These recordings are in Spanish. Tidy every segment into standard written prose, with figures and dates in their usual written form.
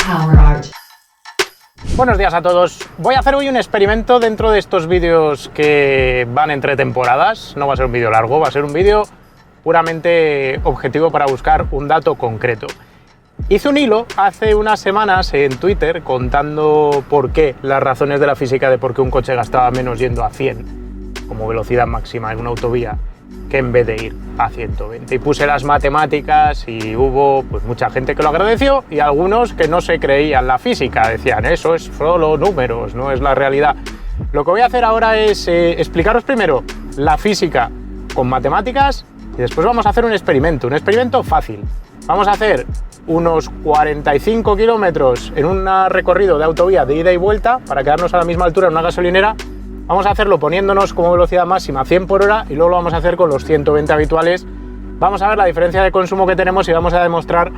Power Art. Buenos días a todos. Voy a hacer hoy un experimento dentro de estos vídeos que van entre temporadas. No va a ser un vídeo largo, va a ser un vídeo puramente objetivo para buscar un dato concreto. Hice un hilo hace unas semanas en Twitter contando por qué, las razones de la física de por qué un coche gastaba menos yendo a 100 como velocidad máxima en una autovía que en vez de ir a 120. Y puse las matemáticas y hubo pues mucha gente que lo agradeció y algunos que no se creían la física, decían eso es solo números, no es la realidad. Lo que voy a hacer ahora es explicaros primero la física con matemáticas y después vamos a hacer un experimento fácil. Vamos a hacer unos 45 kilómetros en un recorrido de autovía de ida y vuelta para quedarnos a la misma altura en una gasolinera. Vamos a hacerlo poniéndonos como velocidad máxima 100 por hora y luego lo vamos a hacer con los 120 habituales. Vamos a ver la diferencia de consumo que tenemos y vamos a demostrar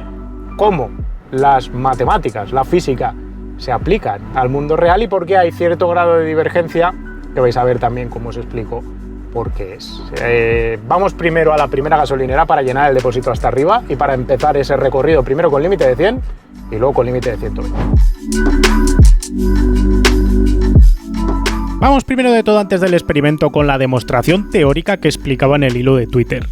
cómo las matemáticas, la física, se aplican al mundo real y por qué hay cierto grado de divergencia, que vais a ver también cómo os explico por qué es. Vamos primero a la primera gasolinera para llenar el depósito hasta arriba y para empezar ese recorrido primero con límite de 100 y luego con límite de 120. Vamos primero de todo, antes del experimento, con la demostración teórica que explicaba en el hilo de Twitter.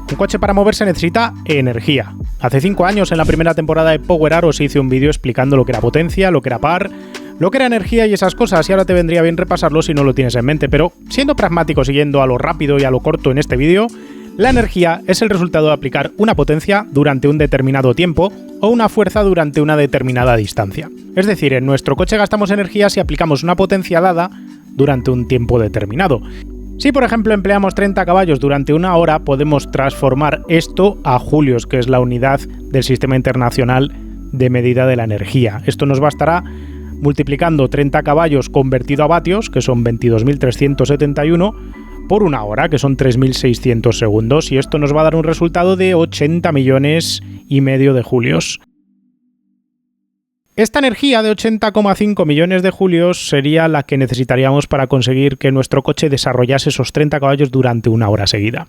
Un coche para moverse necesita energía. Hace 5 años, en la primera temporada de Power Art, os hice un vídeo explicando lo que era potencia, lo que era par, lo que era energía y esas cosas, y ahora te vendría bien repasarlo si no lo tienes en mente, pero siendo pragmático, siguiendo a lo rápido y a lo corto en este vídeo, la energía es el resultado de aplicar una potencia durante un determinado tiempo o una fuerza durante una determinada distancia. Es decir, en nuestro coche gastamos energía si aplicamos una potencia dada durante un tiempo determinado. Si, por ejemplo, empleamos 30 caballos durante una hora, podemos transformar esto a julios, que es la unidad del Sistema Internacional de Medida de la Energía. Esto nos bastará multiplicando 30 caballos convertido a vatios, que son 22.371, por una hora, que son 3.600 segundos, y esto nos va a dar un resultado de 80 millones y medio de julios. Esta energía de 80,5 millones de julios sería la que necesitaríamos para conseguir que nuestro coche desarrollase esos 30 caballos durante una hora seguida.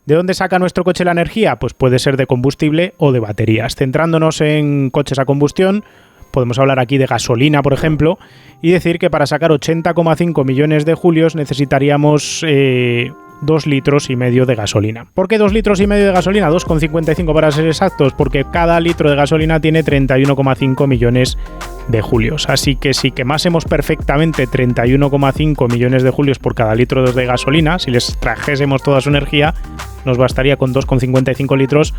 ¿De dónde saca nuestro coche la energía? Pues puede ser de combustible o de baterías. Centrándonos en coches a combustión, podemos hablar aquí de gasolina, por ejemplo, y decir que para sacar 80,5 millones de julios necesitaríamos 2,5 litros de gasolina. ¿Por qué 2,5 litros de gasolina? 2,55 para ser exactos, porque cada litro de gasolina tiene 31,5 millones de julios. Así que si quemásemos perfectamente 31,5 millones de julios por cada litro de gasolina, si les trajésemos toda su energía, nos bastaría con 2,55 litros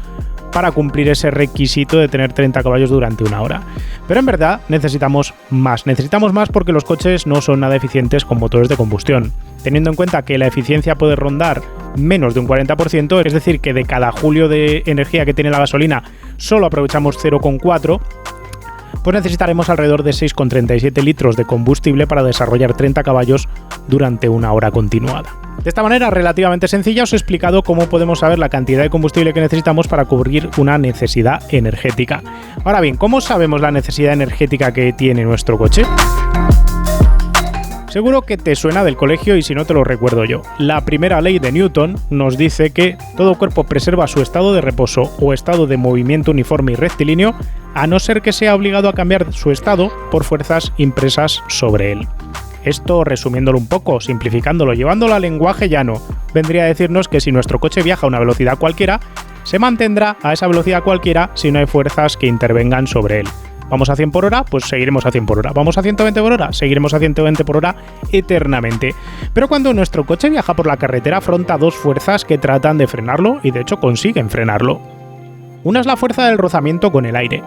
para cumplir ese requisito de tener 30 caballos durante una hora. Pero en verdad necesitamos más porque los coches no son nada eficientes con motores de combustión. Teniendo en cuenta que la eficiencia puede rondar menos de un 40%, es decir, que de cada julio de energía que tiene la gasolina solo aprovechamos 0,4, pues necesitaremos alrededor de 6,37 litros de combustible para desarrollar 30 caballos durante una hora continuada. De esta manera relativamente sencilla os he explicado cómo podemos saber la cantidad de combustible que necesitamos para cubrir una necesidad energética. Ahora bien, ¿cómo sabemos la necesidad energética que tiene nuestro coche? Seguro que te suena del colegio y si no te lo recuerdo yo. La primera ley de Newton nos dice que todo cuerpo preserva su estado de reposo o estado de movimiento uniforme y rectilíneo, a no ser que sea obligado a cambiar su estado por fuerzas impresas sobre él. Esto, resumiéndolo un poco, simplificándolo, llevándolo al lenguaje llano, vendría a decirnos que si nuestro coche viaja a una velocidad cualquiera, se mantendrá a esa velocidad cualquiera si no hay fuerzas que intervengan sobre él. Vamos a 100 por hora, pues seguiremos a 100 por hora. Vamos a 120 por hora, seguiremos a 120 por hora eternamente. Pero cuando nuestro coche viaja por la carretera, afronta dos fuerzas que tratan de frenarlo y de hecho consiguen frenarlo. Una es la fuerza del rozamiento con el aire.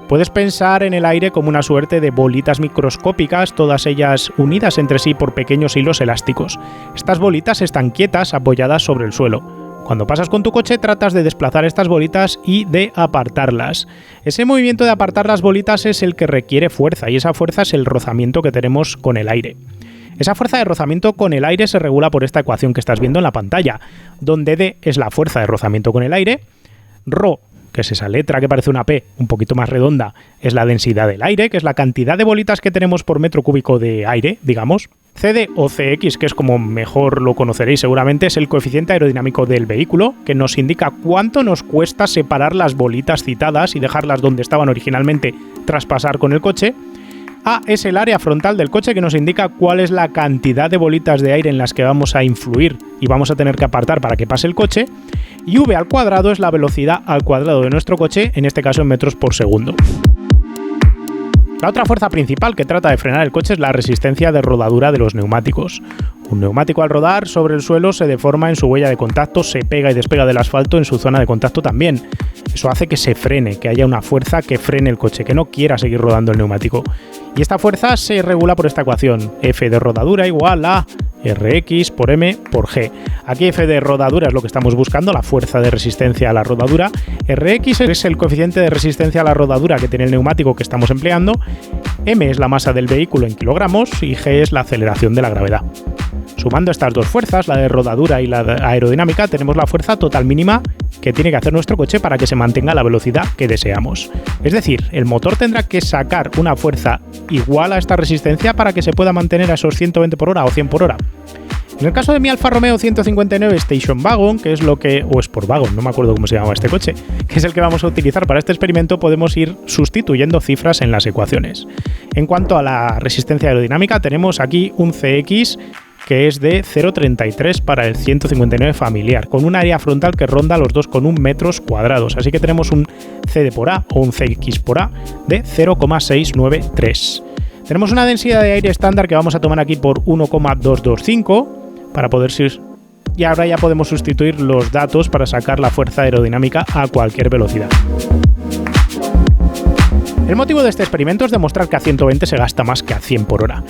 Puedes pensar en el aire como una suerte de bolitas microscópicas, todas ellas unidas entre sí por pequeños hilos elásticos. Estas bolitas están quietas, apoyadas sobre el suelo. Cuando pasas con tu coche tratas de desplazar estas bolitas y de apartarlas. Ese movimiento de apartar las bolitas es el que requiere fuerza y esa fuerza es el rozamiento que tenemos con el aire. Esa fuerza de rozamiento con el aire se regula por esta ecuación que estás viendo en la pantalla, donde D es la fuerza de rozamiento con el aire, ρ que es esa letra que parece una P un poquito más redonda, es la densidad del aire, que es la cantidad de bolitas que tenemos por metro cúbico de aire, digamos. CD o CX, que es como mejor lo conoceréis seguramente, es el coeficiente aerodinámico del vehículo, que nos indica cuánto nos cuesta separar las bolitas citadas y dejarlas donde estaban originalmente tras pasar con el coche. A es el área frontal del coche, que nos indica cuál es la cantidad de bolitas de aire en las que vamos a influir y vamos a tener que apartar para que pase el coche. Y V al cuadrado es la velocidad al cuadrado de nuestro coche, en este caso en metros por segundo. La otra fuerza principal que trata de frenar el coche es la resistencia de rodadura de los neumáticos. Un neumático al rodar sobre el suelo se deforma en su huella de contacto, se pega y despega del asfalto en su zona de contacto también. Eso hace que se frene, que haya una fuerza que frene el coche, que no quiera seguir rodando el neumático. Y esta fuerza se regula por esta ecuación: F de rodadura igual a Rx por M por G. Aquí F de rodadura es lo que estamos buscando, la fuerza de resistencia a la rodadura. Rx es el coeficiente de resistencia a la rodadura que tiene el neumático que estamos empleando. M es la masa del vehículo en kilogramos y G es la aceleración de la gravedad. Sumando estas dos fuerzas, la de rodadura y la aerodinámica, tenemos la fuerza total mínima que tiene que hacer nuestro coche para que se mantenga la velocidad que deseamos. Es decir, el motor tendrá que sacar una fuerza igual a esta resistencia para que se pueda mantener a esos 120 por hora o 100 por hora. En el caso de mi Alfa Romeo 159 Station Wagon, que es lo que... o Sport Wagon, no me acuerdo cómo se llama este coche, que es el que vamos a utilizar para este experimento, podemos ir sustituyendo cifras en las ecuaciones. En cuanto a la resistencia aerodinámica, tenemos aquí un CX que es de 0,33 para el 159 familiar, con un área frontal que ronda los 2,1 metros cuadrados. Así que tenemos un CD por A o un CX por A de 0,693. Tenemos una densidad de aire estándar que vamos a tomar aquí por 1,225 para poder y ahora ya podemos sustituir los datos para sacar la fuerza aerodinámica a cualquier velocidad. El motivo de este experimento es demostrar que a 120 se gasta más que a 100 por hora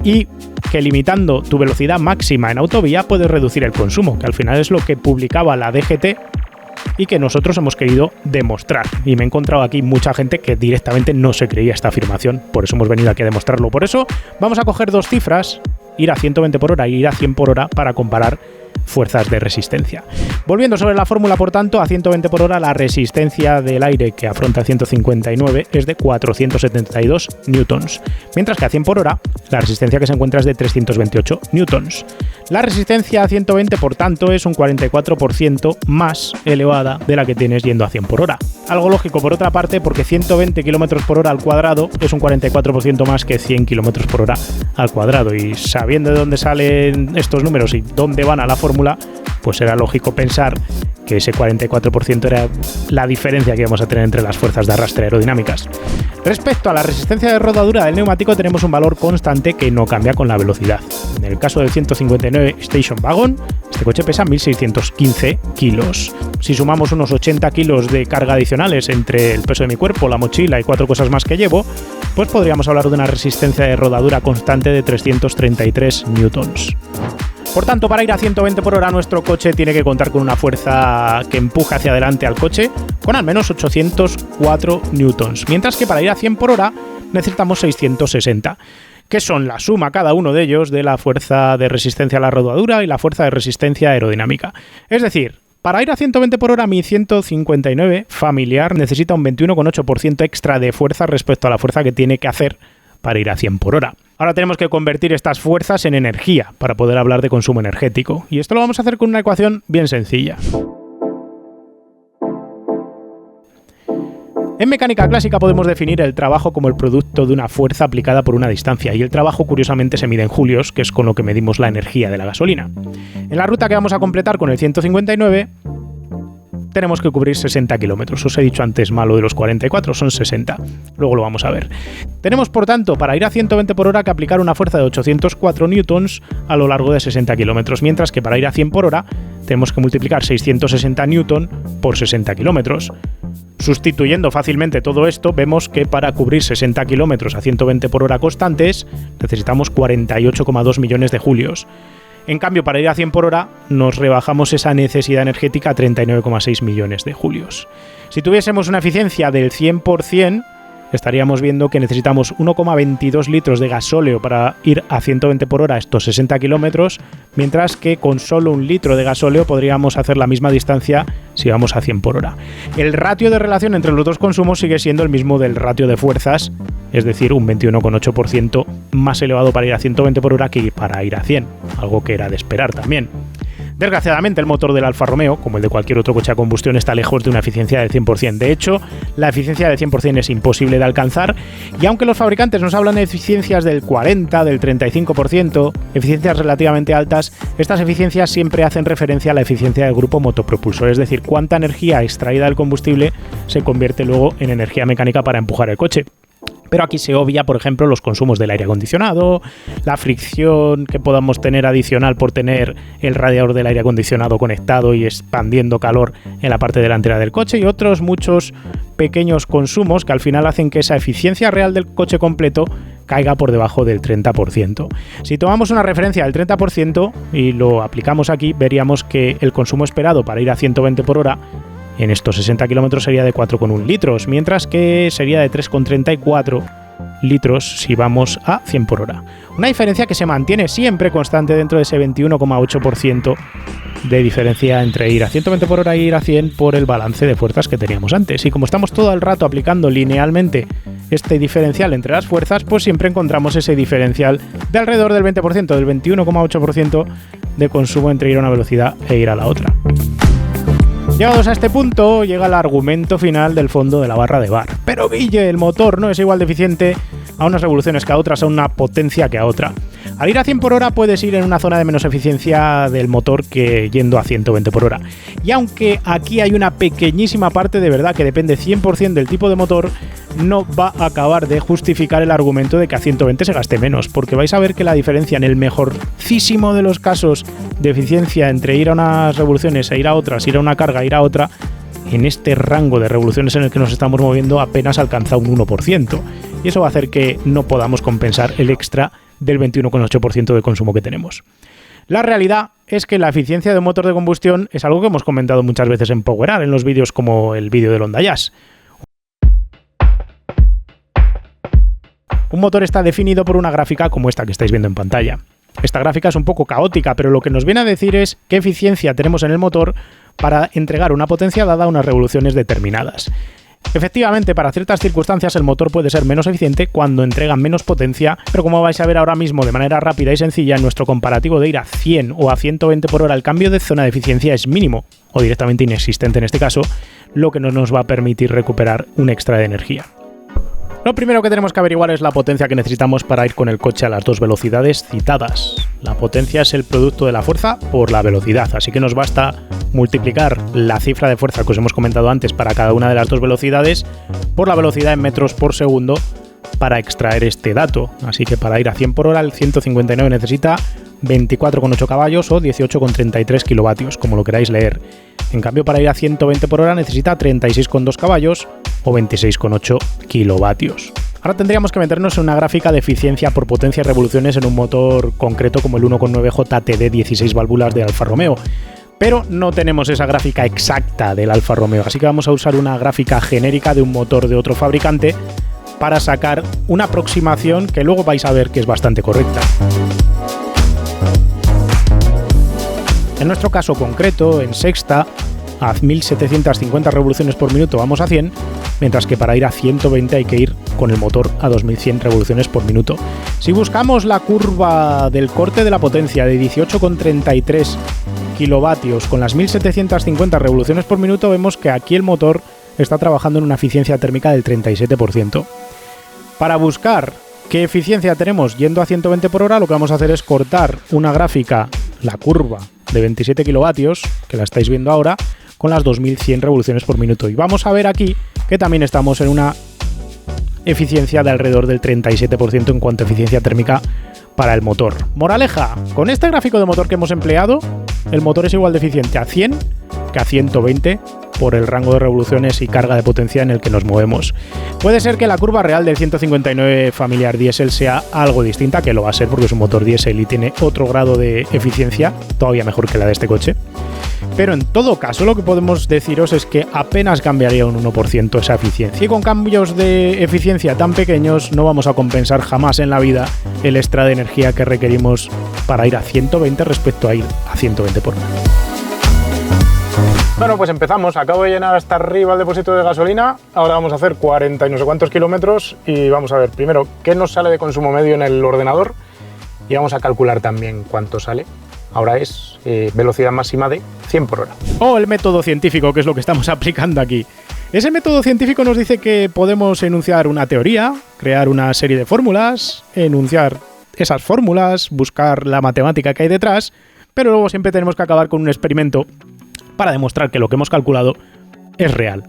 y que limitando tu velocidad máxima en autovía puedes reducir el consumo, que al final es lo que publicaba la DGT y que nosotros hemos querido demostrar. Y me he encontrado aquí mucha gente que directamente no se creía esta afirmación, por eso hemos venido aquí a demostrarlo. Por eso vamos a coger dos cifras, ir a 120 por hora e ir a 100 por hora para comparar fuerzas de resistencia. Volviendo sobre la fórmula, por tanto, a 120 por hora la resistencia del aire que afronta el 159 es de 472 newtons, mientras que a 100 por hora la resistencia que se encuentra es de 328 newtons. La resistencia a 120, por tanto, es un 44% más elevada de la que tienes yendo a 100 por hora. Algo lógico, por otra parte, porque 120 km por hora al cuadrado es un 44% más que 100 km por hora al cuadrado, y sabiendo de dónde salen estos números y dónde van a la fórmula, pues era lógico pensar que ese 44% era la diferencia que íbamos a tener entre las fuerzas de arrastre aerodinámicas. Respecto a la resistencia de rodadura del neumático, tenemos un valor constante que no cambia con la velocidad. En el caso del 159 Station Wagon, este coche pesa 1.615 kilos. Si sumamos unos 80 kilos de carga adicionales entre el peso de mi cuerpo, la mochila y 4 cosas más que llevo, pues podríamos hablar de una resistencia de rodadura constante de 333 newtons. Por tanto, para ir a 120 por hora nuestro coche tiene que contar con una fuerza que empuje hacia adelante al coche con al menos 804 newtons, mientras que para ir a 100 por hora necesitamos 660, que son la suma cada uno de ellos de la fuerza de resistencia a la rodadura y la fuerza de resistencia aerodinámica. Es decir, para ir a 120 por hora mi 159 familiar necesita un 21,8% extra de fuerza respecto a la fuerza que tiene que hacer para ir a 100 por hora. Ahora tenemos que convertir estas fuerzas en energía para poder hablar de consumo energético. Y esto lo vamos a hacer con una ecuación bien sencilla. En mecánica clásica podemos definir el trabajo como el producto de una fuerza aplicada por una distancia, y el trabajo curiosamente se mide en julios, que es con lo que medimos la energía de la gasolina. En la ruta que vamos a completar con el 159 tenemos que cubrir 60 kilómetros. Os he dicho antes malo de los 44, son 60. Luego lo vamos a ver. Tenemos, por tanto, para ir a 120 por hora que aplicar una fuerza de 804 newtons a lo largo de 60 kilómetros, mientras que para ir a 100 por hora tenemos que multiplicar 660 newton por 60 kilómetros. Sustituyendo fácilmente todo esto, vemos que para cubrir 60 kilómetros a 120 por hora constantes necesitamos 48,2 millones de julios. En cambio, para ir a 100 por hora nos rebajamos esa necesidad energética a 39,6 millones de julios. Si tuviésemos una eficiencia del 100%, estaríamos viendo que necesitamos 1,22 litros de gasóleo para ir a 120 por hora estos 60 kilómetros, mientras que con solo 1 litro de gasóleo podríamos hacer la misma distancia si vamos a 100 por hora. El ratio de relación entre los dos consumos sigue siendo el mismo del ratio de fuerzas, es decir, un 21,8% más elevado para ir a 120 por hora que para ir a 100, algo que era de esperar también. Desgraciadamente, el motor del Alfa Romeo, como el de cualquier otro coche a combustión, está lejos de una eficiencia del 100%. De hecho, la eficiencia del 100% es imposible de alcanzar, y aunque los fabricantes nos hablan de eficiencias del 40%, del 35%, eficiencias relativamente altas, estas eficiencias siempre hacen referencia a la eficiencia del grupo motopropulsor, es decir, cuánta energía extraída del combustible se convierte luego en energía mecánica para empujar el coche. Pero aquí se obvia, por ejemplo, los consumos del aire acondicionado, la fricción que podamos tener adicional por tener el radiador del aire acondicionado conectado y expandiendo calor en la parte delantera del coche, y otros muchos pequeños consumos que al final hacen que esa eficiencia real del coche completo caiga por debajo del 30%. Si tomamos una referencia del 30% y lo aplicamos aquí, veríamos que el consumo esperado para ir a 120 por hora en estos 60 kilómetros sería de 4,1 litros, mientras que sería de 3,34 litros si vamos a 100 por hora. Una diferencia que se mantiene siempre constante dentro de ese 21,8% de diferencia entre ir a 120 por hora y ir a 100 por el balance de fuerzas que teníamos antes. Y como estamos todo el rato aplicando linealmente este diferencial entre las fuerzas, pues siempre encontramos ese diferencial de alrededor del 20%, del 21,8% de consumo entre ir a una velocidad e ir a la otra. Llegados a este punto, llega el argumento final del fondo de la barra de bar. Pero Guille, el motor no es igual de eficiente a unas revoluciones que a otras, a una potencia que a otra. Al ir a 100 por hora puedes ir en una zona de menos eficiencia del motor que yendo a 120 por hora. Y aunque aquí hay una pequeñísima parte de verdad que depende 100% del tipo de motor, no va a acabar de justificar el argumento de que a 120 se gaste menos, porque vais a ver que la diferencia en el mejorcísimo de los casos de eficiencia entre ir a unas revoluciones e ir a otras, ir a una carga, ir a otra, en este rango de revoluciones en el que nos estamos moviendo apenas alcanza un 1%. Y eso va a hacer que no podamos compensar el extra del 21,8% de consumo que tenemos. La realidad es que la eficiencia de un motor de combustión es algo que hemos comentado muchas veces en PowerAR, en los vídeos como el vídeo del Honda Jazz. Un motor está definido por una gráfica como esta que estáis viendo en pantalla. Esta gráfica es un poco caótica, pero lo que nos viene a decir es qué eficiencia tenemos en el motor para entregar una potencia dada a unas revoluciones determinadas. Efectivamente, para ciertas circunstancias el motor puede ser menos eficiente cuando entrega menos potencia, pero como vais a ver ahora mismo de manera rápida y sencilla, en nuestro comparativo de ir a 100 o a 120 por hora, el cambio de zona de eficiencia es mínimo, o directamente inexistente en este caso, lo que no nos va a permitir recuperar un extra de energía. Lo primero que tenemos que averiguar es la potencia que necesitamos para ir con el coche a las dos velocidades citadas. La potencia es el producto de la fuerza por la velocidad, así que nos basta multiplicar la cifra de fuerza que os hemos comentado antes para cada una de las dos velocidades por la velocidad en metros por segundo para extraer este dato. Así que para ir a 100 por hora el 159 necesita 24,8 caballos o 18,33 kilovatios, como lo queráis leer. En cambio, para ir a 120 por hora necesita 36,2 caballos o 26,8 kilovatios. Ahora tendríamos que meternos en una gráfica de eficiencia por potencia y revoluciones en un motor concreto como el 1,9 JTD 16 válvulas de Alfa Romeo. Pero no tenemos esa gráfica exacta del Alfa Romeo, así que vamos a usar una gráfica genérica de un motor de otro fabricante para sacar una aproximación que luego vais a ver que es bastante correcta. En nuestro caso concreto, en sexta, a 1750 revoluciones por minuto vamos a 100, mientras que para ir a 120 hay que ir con el motor a 2100 revoluciones por minuto. Si buscamos la curva del corte de la potencia de 18,33 kilovatios con las 1750 revoluciones por minuto, vemos que aquí el motor está trabajando en una eficiencia térmica del 37%. Para buscar qué eficiencia tenemos yendo a 120 por hora, lo que vamos a hacer es cortar una gráfica, la curva de 27 kilovatios, que la estáis viendo ahora, con las 2100 revoluciones por minuto. Y vamos a ver aquí que también estamos en una eficiencia de alrededor del 37% en cuanto a eficiencia térmica para el motor. Moraleja, con este gráfico de motor que hemos empleado, el motor es igual de eficiente a 100 que a 120 por el rango de revoluciones y carga de potencia en el que nos movemos. Puede ser que la curva real del 159 familiar diésel sea algo distinta, que lo va a ser porque es un motor diésel y tiene otro grado de eficiencia, todavía mejor que la de este coche. Pero en todo caso lo que podemos deciros es que apenas cambiaría un 1% esa eficiencia. Y con cambios de eficiencia tan pequeños no vamos a compensar jamás en la vida el extra de energía que requerimos para ir a 120 respecto a ir a 120 por hora. Bueno, pues empezamos. Acabo de llenar hasta arriba el depósito de gasolina. Ahora vamos a hacer 40 y no sé cuántos kilómetros y vamos a ver primero qué nos sale de consumo medio en el ordenador y vamos a calcular también cuánto sale. Ahora es velocidad máxima de 100 por hora. O el método científico, que es lo que estamos aplicando aquí. Ese método científico nos dice que podemos enunciar una teoría, crear una serie de fórmulas, enunciar esas fórmulas, buscar la matemática que hay detrás, pero luego siempre tenemos que acabar con un experimento para demostrar que lo que hemos calculado es real.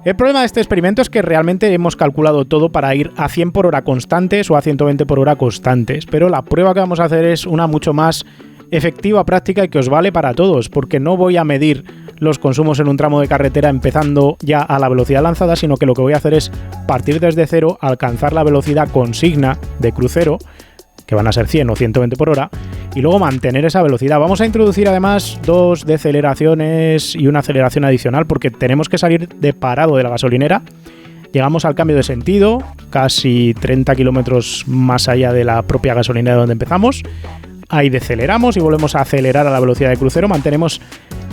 El problema de este experimento es que realmente hemos calculado todo para ir a 100 por hora constantes o a 120 por hora constantes, pero la prueba que vamos a hacer es una mucho más efectiva, práctica y que os vale para todos, porque no voy a medir los consumos en un tramo de carretera empezando ya a la velocidad lanzada, sino que lo que voy a hacer es partir desde cero, alcanzar la velocidad consigna de crucero, que van a ser 100 o 120 por hora, y luego mantener esa velocidad. Vamos a introducir además 2 deceleraciones y una aceleración adicional porque tenemos que salir de parado de la gasolinera. Llegamos al cambio de sentido, casi 30 kilómetros más allá de la propia gasolinera donde empezamos. Ahí deceleramos y volvemos a acelerar a la velocidad de crucero, mantenemos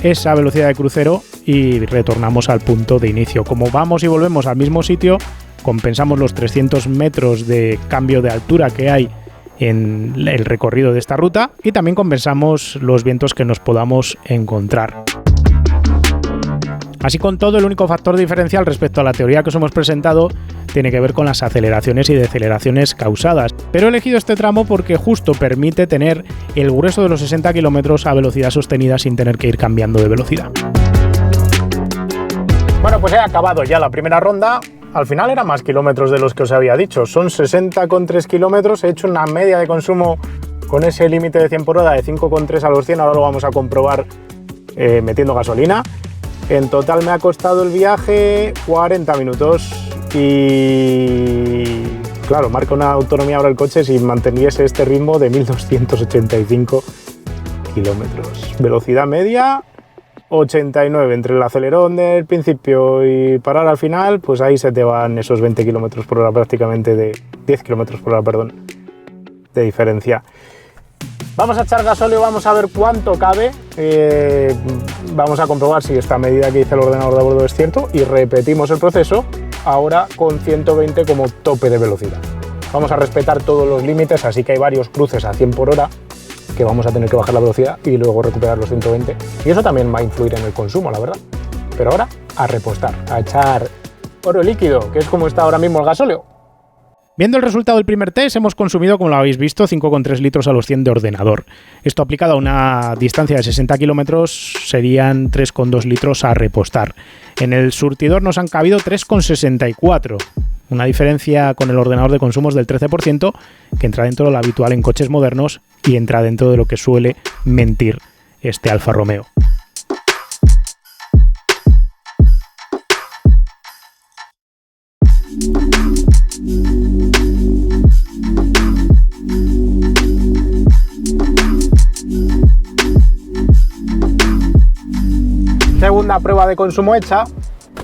esa velocidad de crucero y retornamos al punto de inicio. Como vamos y volvemos al mismo sitio, compensamos los 300 metros de cambio de altura que hay en el recorrido de esta ruta y también compensamos los vientos que nos podamos encontrar. Así con todo, el único factor diferencial respecto a la teoría que os hemos presentado tiene que ver con las aceleraciones y deceleraciones causadas, pero he elegido este tramo porque justo permite tener el grueso de los 60 km a velocidad sostenida sin tener que ir cambiando de velocidad. Bueno, pues he acabado ya la primera ronda. Al final eran más kilómetros de los que os había dicho, son 60,3 kilómetros, he hecho una media de consumo con ese límite de 100 por hora de 5,3 a los 100, ahora lo vamos a comprobar metiendo gasolina. En total me ha costado el viaje 40 minutos y claro, marca una autonomía ahora el coche si manteniese este ritmo de 1285 kilómetros. Velocidad media 89, entre el acelerón del principio y parar al final, pues ahí se te van esos 20 km por hora prácticamente, de 10 km por hora, perdón, de diferencia. Vamos a echar gasóleo, vamos a ver cuánto cabe, vamos a comprobar si esta medida que dice el ordenador de a bordo es cierto y repetimos el proceso ahora con 120 como tope de velocidad. Vamos a respetar todos los límites, así que hay varios cruces a 100 por hora que vamos a tener que bajar la velocidad y luego recuperar los 120 y eso también va a influir en el consumo, la verdad. Pero ahora a repostar, a echar oro líquido, que es como está ahora mismo el gasóleo. Viendo el resultado del primer test, hemos consumido, como lo habéis visto, 5,3 litros a los 100 de ordenador. Esto aplicado a una distancia de 60 kilómetros serían 3,2 litros a repostar. En el surtidor nos han cabido 3,64, una diferencia con el ordenador de consumos del 13%, que entra dentro de lo habitual en coches modernos y entra dentro de lo que suele mentir este Alfa Romeo. Segunda prueba de consumo hecha,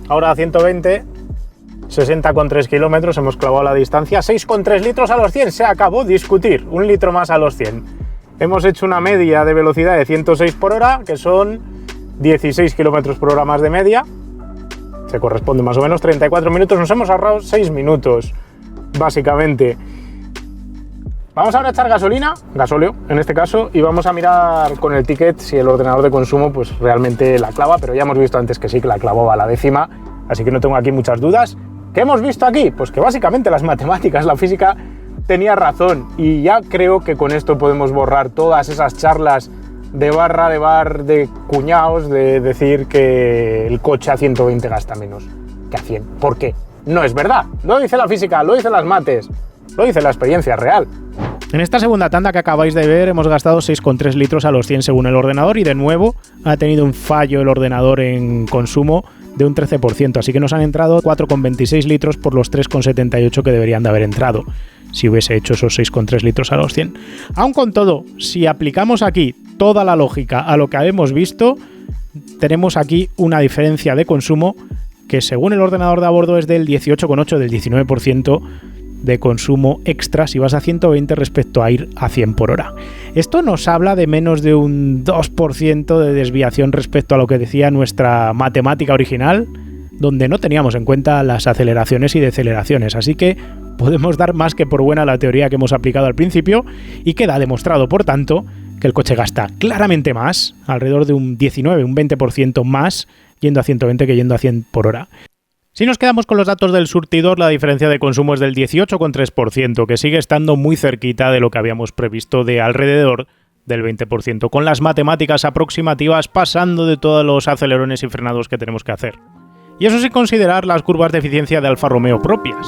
ahora a 120, 60,3 kilómetros, hemos clavado la distancia, 6,3 litros a los 100, se acabó discutir, 1 litro más a los 100. Hemos hecho una media de velocidad de 106 por hora, que son 16 kilómetros por hora más de media, se corresponde más o menos 34 minutos, nos hemos ahorrado 6 minutos, básicamente. Vamos ahora a echar gasolina, gasóleo en este caso, y vamos a mirar con el ticket si el ordenador de consumo pues realmente la clava, pero ya hemos visto antes que sí, que la clavó a la décima, así que no tengo aquí muchas dudas. ¿Qué hemos visto aquí? Pues que básicamente las matemáticas, la física tenía razón, y ya creo que con esto podemos borrar todas esas charlas de barra, de bar, de cuñados, de decir que el coche a 120 gasta menos que a 100. ¿Por qué? No es verdad, lo dice la física, lo dicen las mates, lo dice la experiencia real. En esta segunda tanda que acabáis de ver hemos gastado 6,3 litros a los 100 según el ordenador y de nuevo ha tenido un fallo el ordenador en consumo de un 13%, así que nos han entrado 4,26 litros por los 3,78 que deberían de haber entrado si hubiese hecho esos 6,3 litros a los 100. Aun con todo, si aplicamos aquí toda la lógica a lo que habíamos visto, tenemos aquí una diferencia de consumo que según el ordenador de a bordo es del 18,8, del 19% de consumo extra si vas a 120 respecto a ir a 100 por hora. Esto nos habla de menos de un 2% de desviación respecto a lo que decía nuestra matemática original, donde no teníamos en cuenta las aceleraciones y deceleraciones, así que podemos dar más que por buena la teoría que hemos aplicado al principio y queda demostrado, por tanto, que el coche gasta claramente más, alrededor de un 19, un 20% más yendo a 120 que yendo a 100 por hora. Si nos quedamos con los datos del surtidor, la diferencia de consumo es del 18,3%, que sigue estando muy cerquita de lo que habíamos previsto de alrededor del 20%, con las matemáticas aproximativas pasando de todos los acelerones y frenados que tenemos que hacer. Y eso sin considerar las curvas de eficiencia de Alfa Romeo propias.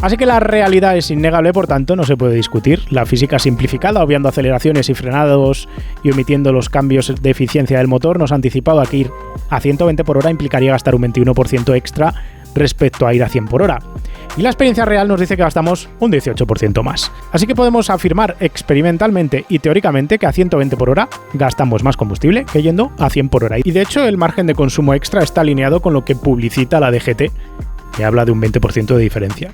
Así que la realidad es innegable, por tanto, no se puede discutir. La física simplificada, obviando aceleraciones y frenados y omitiendo los cambios de eficiencia del motor, nos ha anticipado a que ir a 120 por hora implicaría gastar un 21% extra respecto a ir a 100 por hora. Y la experiencia real nos dice que gastamos un 18% más. Así que podemos afirmar experimentalmente y teóricamente que a 120 por hora gastamos más combustible que yendo a 100 por hora. Y de hecho el margen de consumo extra está alineado con lo que publicita la DGT, que habla de un 20% de diferencia.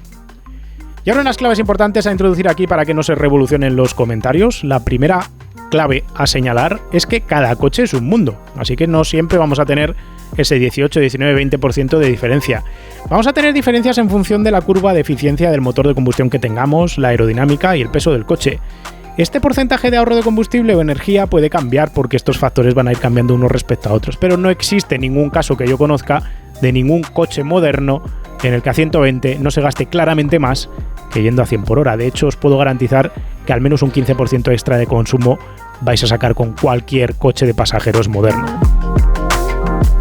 Y ahora unas claves importantes a introducir aquí para que no se revolucionen los comentarios. La primera clave a señalar es que cada coche es un mundo, así que no siempre vamos a tener ese 18, 19, 20% de diferencia. Vamos a tener diferencias en función de la curva de eficiencia del motor de combustión que tengamos, la aerodinámica y el peso del coche. Este porcentaje de ahorro de combustible o energía puede cambiar porque estos factores van a ir cambiando unos respecto a otros, pero no existe ningún caso que yo conozca de ningún coche moderno en el que a 120 no se gaste claramente más que yendo a 100 por hora. De hecho, os puedo garantizar que al menos un 15% extra de consumo vais a sacar con cualquier coche de pasajeros moderno.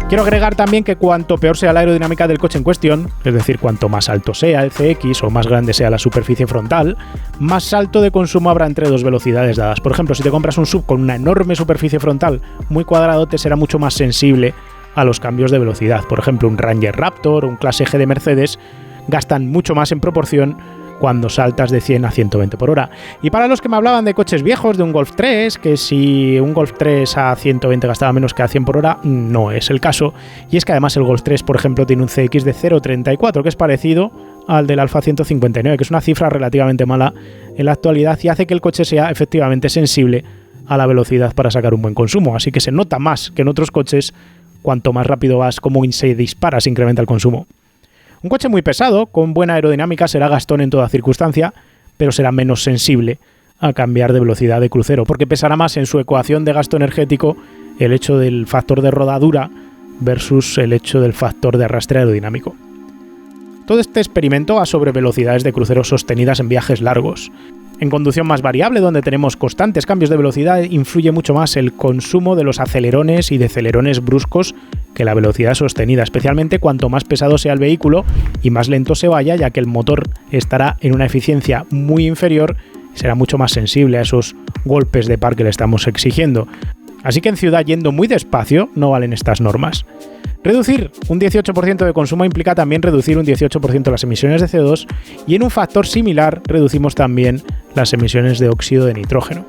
Quiero agregar también que cuanto peor sea la aerodinámica del coche en cuestión, es decir, cuanto más alto sea el CX o más grande sea la superficie frontal, más salto de consumo habrá entre dos velocidades dadas. Por ejemplo, si te compras un SUV con una enorme superficie frontal muy cuadrado, te será mucho más sensible a los cambios de velocidad. Por ejemplo, un Ranger Raptor o un Clase G de Mercedes gastan mucho más en proporción cuando saltas de 100 a 120 por hora. Y para los que me hablaban de coches viejos, de un Golf 3, que si un Golf 3 a 120 gastaba menos que a 100 por hora, no es el caso. Y es que además el Golf 3, por ejemplo, tiene un CX de 0,34, que es parecido al del Alfa 159, que es una cifra relativamente mala en la actualidad y hace que el coche sea efectivamente sensible a la velocidad para sacar un buen consumo. Así que se nota más que en otros coches, cuanto más rápido vas, como se dispara, se incrementa el consumo. Un coche muy pesado, con buena aerodinámica, será gastón en toda circunstancia, pero será menos sensible a cambiar de velocidad de crucero, porque pesará más en su ecuación de gasto energético el hecho del factor de rodadura versus el hecho del factor de arrastre aerodinámico. Todo este experimento va sobre velocidades de crucero sostenidas en viajes largos. En conducción más variable, donde tenemos constantes cambios de velocidad, influye mucho más el consumo de los acelerones y decelerones bruscos que la velocidad sostenida, especialmente cuanto más pesado sea el vehículo y más lento se vaya, ya que el motor estará en una eficiencia muy inferior y será mucho más sensible a esos golpes de par que le estamos exigiendo. Así que en ciudad, yendo muy despacio, no valen estas normas. Reducir un 18% de consumo implica también reducir un 18% las emisiones de CO2 y en un factor similar reducimos también las emisiones de óxido de nitrógeno.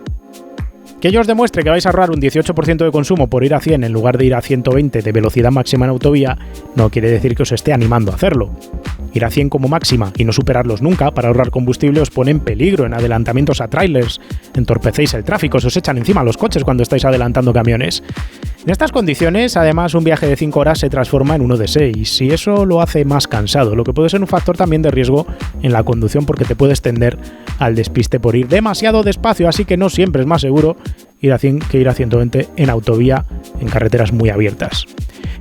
Que yo os demuestre que vais a ahorrar un 18% de consumo por ir a 100 en lugar de ir a 120 de velocidad máxima en autovía no quiere decir que os esté animando a hacerlo. Ir a 100 como máxima y no superarlos nunca para ahorrar combustible os pone en peligro en adelantamientos a trailers, entorpecéis el tráfico, se os echan encima los coches cuando estáis adelantando camiones. En estas condiciones, además, un viaje de 5 horas se transforma en uno de 6 y eso lo hace más cansado, lo que puede ser un factor también de riesgo en la conducción porque te puedes tender al despiste por ir demasiado despacio, así que no siempre es más seguro ir a 100 que ir a 120 en autovía en carreteras muy abiertas.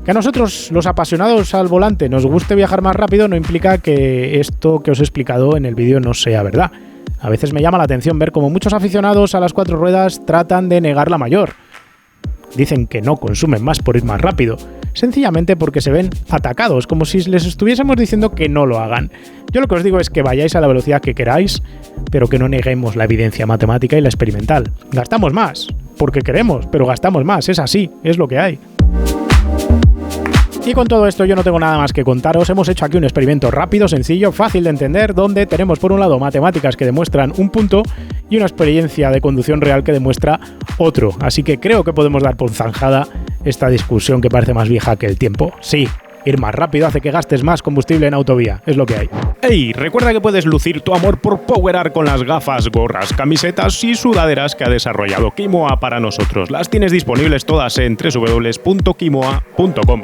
Que a nosotros, los apasionados al volante, nos guste viajar más rápido no implica que esto que os he explicado en el vídeo no sea verdad. A veces me llama la atención ver cómo muchos aficionados a las 4 ruedas tratan de negar la mayor. Dicen que no consumen más por ir más rápido, sencillamente porque se ven atacados, como si les estuviésemos diciendo que no lo hagan. Yo lo que os digo es que vayáis a la velocidad que queráis, pero que no neguemos la evidencia matemática y la experimental. Gastamos más, porque queremos, pero gastamos más, es así, es lo que hay. Y con todo esto yo no tengo nada más que contaros. Hemos hecho aquí un experimento rápido, sencillo, fácil de entender, donde tenemos por un lado matemáticas que demuestran un punto y una experiencia de conducción real que demuestra otro. Así que creo que podemos dar por zanjada esta discusión que parece más vieja que el tiempo. Sí, ir más rápido hace que gastes más combustible en autovía, es lo que hay. ¡Ey! Recuerda que puedes lucir tu amor por Powerar con las gafas, gorras, camisetas y sudaderas que ha desarrollado Kimoa para nosotros. Las tienes disponibles todas en www.kimoa.com.